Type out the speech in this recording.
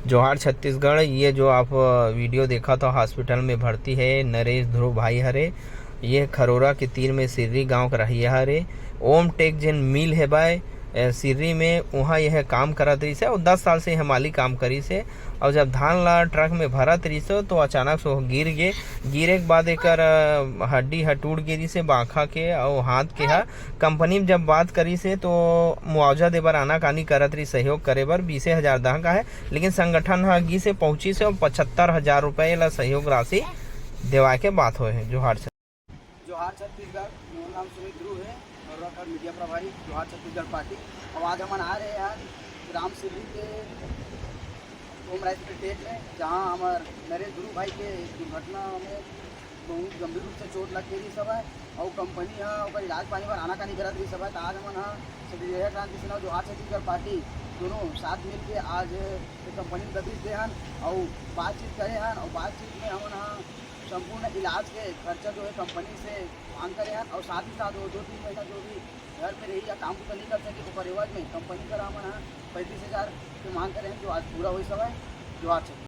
जोहार छत्तीसगढ़। ये जो आप वीडियो देखा तो हॉस्पिटल में भर्ती है नरेश ध्रुव भाई हरे। ये खरोरा के तीर में सिर्री गांव का रहिया हरे। ओम टेक जिन मिल है बाय सिर्री में, वहाँ यह काम करत रही से और 10 साल से यह माली काम करी से। और जब धान ला ट्रक में भरत रही से तो अचानक से गिर गे। गिरे के बाद एक हड्डी टूट गिरी से बाँखा के और हाथ के हा। कंपनी में जब बात करी से तो मुआवजा देबर आनाकानी करत रही, सहयोग करे बर 20,000 दह का है। लेकिन संगठन हा गी से पहुंची से और 75,000 रुपये ला सहयोग राशि देवाए के बात होए है। जोहार जोहार छत्तीसगढ़। मेरा नाम सुमित ध्रुव है और मीडिया प्रभारी जोहार छत्तीसगढ़ पार्टी। अब आज हम आ रहे हैं ग्राम सिर्री के ओम राइस स्टेट में, जहाँ हमारे नरेश ध्रुव भाई के दुर्घटना में बहुत गंभीर रूप से चोट लग गई सब है और कंपनी हाँ इलाज पानी पर आनाकानी करत रही सब है। तो आज हम क्षत्रिय क्रांति सेना जोहार छत्तीसगढ़ पार्टी दोनों साथ मिल के आज कंपनी में दबिश दे हन और बातचीत करे हन। और बातचीत में हम संपूर्ण इलाज के खर्चा जो है कंपनी से मांग करे हैं और साथ ही साथ वो 2-3 महीना जो भी घर में रही या काम तो नहीं कर सके तो परिवार में कंपनी का हम 35,000 की मांग करें, जो आज पूरा हुई सब है। जो आज